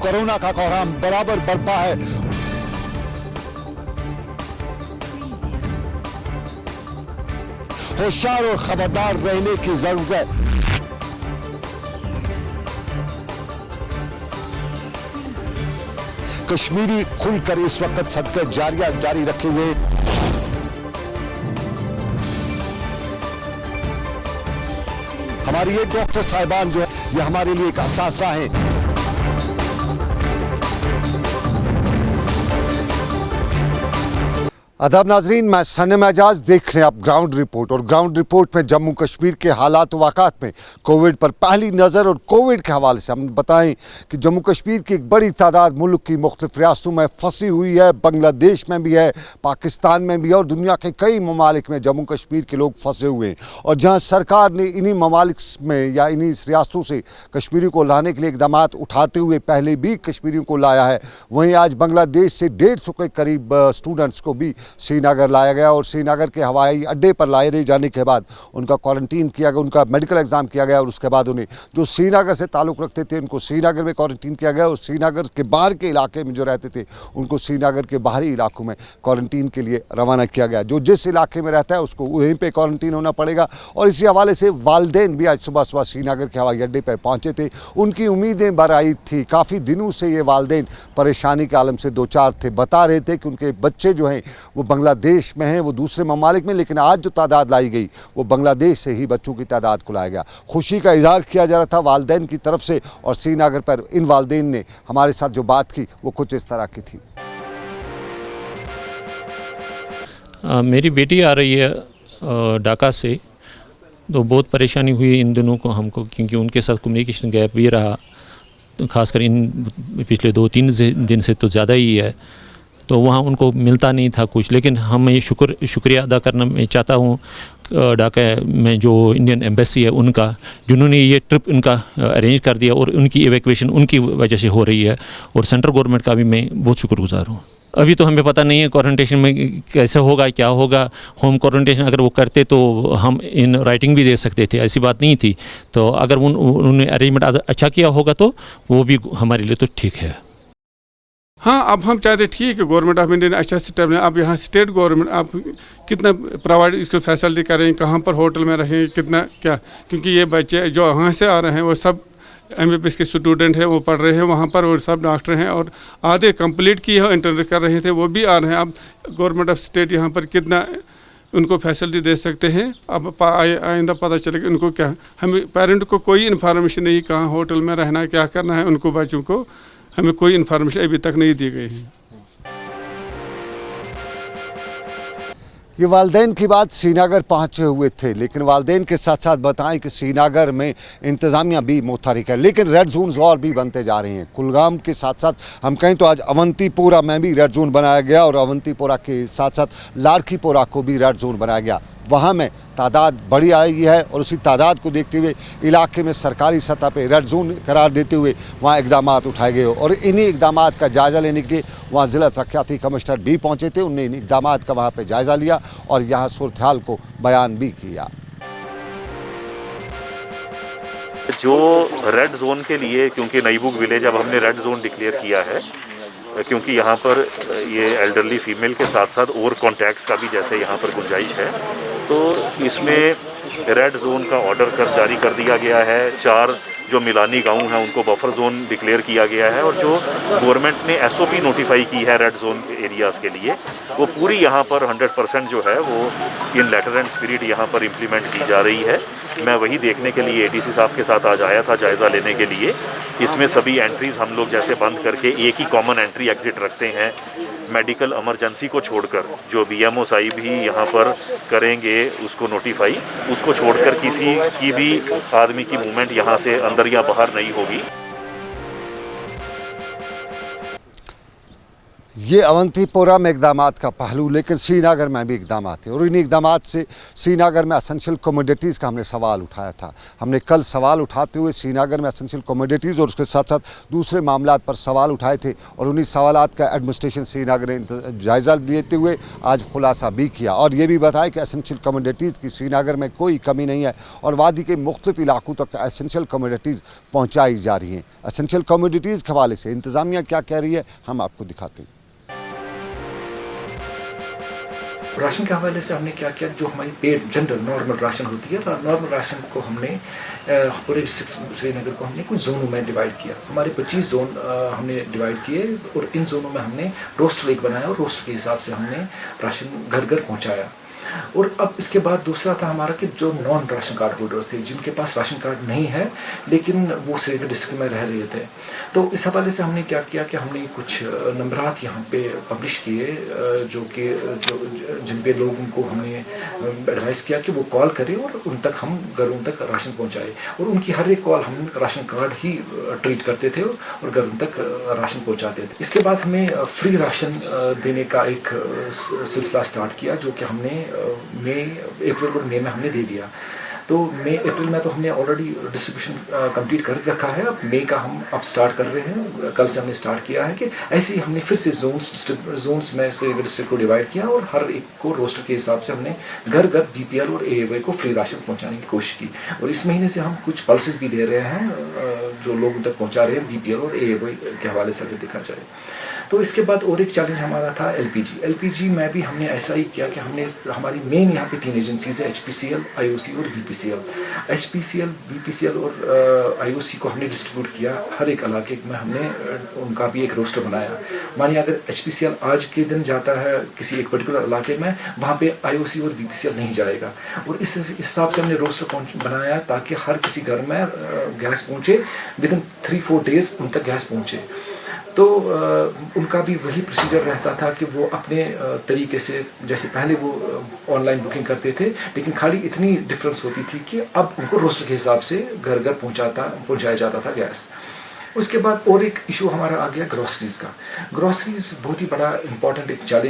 Corona का कोहराम बराबर बरपा है। होशियार और खबरदार रहने की जरूरत है। कश्मीरी खुलकर इस वक्त सदके जारिया जारी रखे हुए। हमारी ये डॉक्टर साहिबान जो है ये हमारे लिए एक असासा है। आदाब नाजरीन, मैं सनम एजाज, देख रहे हैं आप ग्राउंड रिपोर्ट। और ग्राउंड रिपोर्ट में जम्मू कश्मीर के हालात वाक़ात में कोविड पर पहली नज़र और कोविड के हवाले से हम बताएं कि जम्मू कश्मीर की एक बड़ी तादाद मुल्क की मुख्तलिफ रियासतों में फंसी हुई है। बांग्लादेश में भी है, पाकिस्तान में भी है और दुनिया के कई ममालिक में जम्मू कश्मीर के लोग फंसे हुए हैं। और जहाँ सरकार ने इन्हीं ममालिक में या इन्हीं रियासतों से कश्मीरियों को लाने के लिए इक़दाम उठाते हुए पहले भी कश्मीरियों को लाया है, वहीं आज बांग्लादेश से 150 के करीब स्टूडेंट्स को भी श्रीनगर लाया गया और श्रीनगर के हवाई अड्डे पर लाए जाने के बाद उनका क्वारंटीन किया गया, उनका मेडिकल एग्ज़ाम किया गया और उसके बाद उन्हें जो श्रीनगर से ताल्लुक़ रखते थे उनको श्रीनगर में क्वारंटीन किया गया और श्रीनगर के बाहर के इलाके में जो रहते थे उनको श्रीनगर के बाहरी इलाकों में क्वारंटीन के लिए रवाना किया गया। जो जिस इलाके में रहता है उसको वहीं पर क्वारंटीन होना पड़ेगा। और इसी हवाले से वालिदैन भी आज सुबह सुबह श्रीनगर के हवाई अड्डे पर पहुँचे थे। उनकी उम्मीदें बराई थी। काफ़ी दिनों से ये वालिदैन परेशानी के आलम से दो चार थे। बता रहे थे कि उनके बच्चे जो हैं वो बांग्लादेश में हैं, वो दूसरे ममालिक में, लेकिन आज जो तादाद लाई गई वो बांग्लादेश से ही बच्चों की तादाद को लाया गया। खुशी का इजहार किया जा रहा था वालिदैन की तरफ से और श्रीनगर पर इन वालिदैन ने हमारे साथ जो बात की वो कुछ इस तरह की थी। मेरी बेटी आ रही है ढाका से, तो बहुत परेशानी हुई इन दिनों को हमको, क्योंकि उनके साथ कम्युनिकेशन गैप भी रहा, खासकर इन पिछले 2-3 दिन से तो ज़्यादा ही है। तो वहाँ उनको मिलता नहीं था कुछ, लेकिन हम ये शुक्रिया अदा करना मैं चाहता हूँ ढाका में जो इंडियन एम्बेसी है उनका, जिन्होंने ये ट्रिप इनका अरेंज कर दिया और उनकी इवैक्यूएशन उनकी वजह से हो रही है। और सेंट्रल गवर्नमेंट का भी मैं बहुत शुक्रगुजार हूँ। अभी तो हमें पता नहीं है क्वारंटेशन में कैसे होगा, क्या होगा। होम क्वारंटेशन अगर वो करते तो हम इन राइटिंग भी दे सकते थे, ऐसी बात नहीं थी। तो अगर उन्होंने अरेंजमेंट अच्छा किया होगा तो वो भी हमारे लिए तो ठीक है। हाँ, अब हम चाहते ठीक है गवर्नमेंट ऑफ इंडिया ने अच्छा सिस्टम है। अब यहाँ स्टेट गवर्नमेंट आप कितना प्रोवाइड इसको फैसिलिटी करें, कहाँ पर होटल में रहें, कितना क्या, क्योंकि ये बच्चे जो यहाँ से आ रहे हैं वो सब MBBS के स्टूडेंट हैं, वो पढ़ रहे हैं वहाँ पर और सब डॉक्टर हैं और आधे कंप्लीट किए हैं, इंटर कर रहे थे, वो भी आ रहे हैं। अब गवर्नमेंट ऑफ स्टेट यहाँ पर कितना उनको फैसिलिटी दे सकते हैं। अब आइंदा पता चलेगा उनको क्या, हमें पेरेंट को कोई इन्फॉर्मेशन नहीं कहाँ होटल में रहना है, क्या करना है उनको, बच्चों को हमें कोई इन्फॉर्मेशन अभी तक नहीं दी गई है। ये वालिदैन की बात श्रीनगर पहुँचे हुए थे, लेकिन वालिदैन के साथ साथ बताएं कि श्रीनगर में इंतज़ामिया भी मुतहरिक है, लेकिन रेड जोन्स और भी बनते जा रहे हैं। कुलगाम के साथ साथ हम कहें तो आज अवंतीपोरा में भी रेड जोन बनाया गया और अवंतीपोरा के साथ साथ लाड़कीपोरा को भी रेड जोन बनाया गया। वहाँ में तादाद बढ़ी आई है और उसी तादाद को देखते हुए इलाके में सरकारी सतह पे रेड जोन करार देते हुए वहाँ इक़दाम उठाए गए और इन्हीं इक़दाम का जायज़ा लेने के लिए वहाँ ज़िला तरक्याती कमिश्नर भी पहुँचे थे। उन्होंने इन इक़दाम का वहाँ पे जायज़ा लिया और यहाँ सूरत हाल को बयान भी किया। जो रेड जोन के लिए, क्योंकि नईबुग विलेज अब हमने रेड जोन डिक्लेयर किया है, क्योंकि यहाँ पर ये एल्डरली फीमेल के साथ साथ और कॉन्टैक्ट्स का भी जैसे यहाँ पर गुंजाइश है, तो इसमें रेड जोन का ऑर्डर जारी कर दिया गया है। 4 जो मिलानी गांव हैं उनको बफर जोन डिक्लेयर किया गया है और जो गवर्नमेंट ने SOP नोटिफाई की है रेड जोन एरियाज़ के लिए, वो पूरी यहाँ पर 100% जो है वो इन लेटर एंड स्पिरिट यहाँ पर इम्प्लीमेंट की जा रही है। मैं वही देखने के लिए ADC साहब के साथ आज आया था जायज़ा लेने के लिए। इसमें सभी एंट्रीज़ हम लोग जैसे बंद करके एक ही कॉमन एंट्री एग्ज़िट रखते हैं। मेडिकल इमरजेंसी को छोड़कर जो BMO साहिब भी यहाँ पर करेंगे उसको नोटिफाई, उसको छोड़कर किसी की भी आदमी की मूवमेंट यहाँ से अंदर या बाहर नहीं होगी। ये अवंतीपोरा में इकदामात का पहलू, लेकिन श्रीनगर में भी इकदामात थे और इन इकदामात से श्रीनगर में एसेंशियल कमोडिटीज़ का हमने सवाल उठाया था। हमने कल सवाल उठाते हुए श्रीनगर में एसेंशियल कमोडिटीज़ और उसके साथ साथ दूसरे मामलात पर सवाल उठाए थे और उन्हीं सवालात का एडमिनिस्ट्रेशन श्रीनगर ने जायज़ा लेते हुए आज खुलासा भी किया और ये भी बताया कि एसेंशियल कमोडिटीज़ की श्रीनगर में कोई कमी नहीं है और वादी के मुख्तलिफ इलाकों तक एसेंशियल कमोडिटीज़ पहुँचाई जा रही हैं। एसेंशियल कमोडिटीज़ के हवाले से इंतज़ामिया क्या कह रही है हम आपको दिखाते हैं। राशन के हवाले से हमने क्या किया, जो हमारी पेड जनरल नॉर्मल राशन होती है, नॉर्मल राशन को हमने पूरे श्रीनगर को हमने कुछ जोनों में डिवाइड किया। हमारे 25 जोन हमने डिवाइड किए और इन जोनों में हमने रोस्टर एक बनाया और रोस्टर के हिसाब से हमने राशन घर घर पहुंचाया। और अब इसके बाद दूसरा था हमारा कि जो नॉन राशन कार्ड होल्डर्स थे, जिनके पास राशन कार्ड नहीं है लेकिन वो श्रीनगर डिस्ट्रिक्ट में रह रहे थे, तो इस हवाले से हमने क्या किया कि हमने कुछ नंबरात यहाँ पे पब्लिश किए जो जिन पे लोगों को हमने एडवाइस किया कि वो कॉल करें और उन तक हम घरों तक राशन पहुँचाए और उनकी हर एक कॉल हम राशन कार्ड ही ट्रीट करते थे और घरों तक राशन पहुँचाते थे। इसके बाद हमें फ्री राशन देने का एक सिलसिला स्टार्ट किया जो कि हमने अप्रैल और मई में हमने दे दिया। तो मई अप्रैल में तो हमने ऑलरेडी डिस्ट्रीब्यूशन कंप्लीट कर रखा है। अब मई का हम अब स्टार्ट कर रहे हैं, कल से हमने स्टार्ट किया है कि ऐसे ही हमने फिर से जोन्स में से डिस्ट्रिक्ट को डिवाइड किया और हर एक को रोस्टर के हिसाब से हमने घर घर बीपीएल और एएवाई को फ्री राशन पहुंचाने की कोशिश की। और इस महीने से हम कुछ पल्सेस भी दे रहे हैं जो लोगों तक पहुंचा रहे हैं बीपीएल और एएवाई के हवाले से अगर देखा जाए। तो इसके बाद और एक चैलेंज हमारा था एलपीजी में भी हमने ऐसा ही किया कि हमने हमारी मेन यहाँ पे 3 एजेंसीज है, एचपीसीएल, आईओसी और बीपीसीएल। एचपीसीएल, बीपीसीएल और आईओसी को हमने डिस्ट्रीब्यूट किया हर एक इलाके में, हमने उनका भी एक रोस्टर बनाया। मानिए अगर एचपीसीएल आज के दिन जाता है किसी एक पर्टिकुलर इलाके में, वहाँ पे आईओसी और बीपीसीएल नहीं जाएगा और इस हिसाब से हमने रोस्टर बनाया ताकि हर किसी घर में गैस पहुँचे, विदिन 3-4 डेज उन तक गैस पहुँचे। तो उनका भी वही प्रोसीजर रहता था कि वो अपने तरीके से, जैसे पहले वो ऑनलाइन बुकिंग करते थे, लेकिन खाली इतनी डिफरेंस होती थी कि अब उनको रोस्टर के हिसाब से घर घर पहुंचाया जाता था गैस। उसके बाद और एक इशू हमारा आ गया ग्रोसरीज का। ग्रोसरीज बहुत ही बड़ा इंपॉर्टेंट एक चैलेंज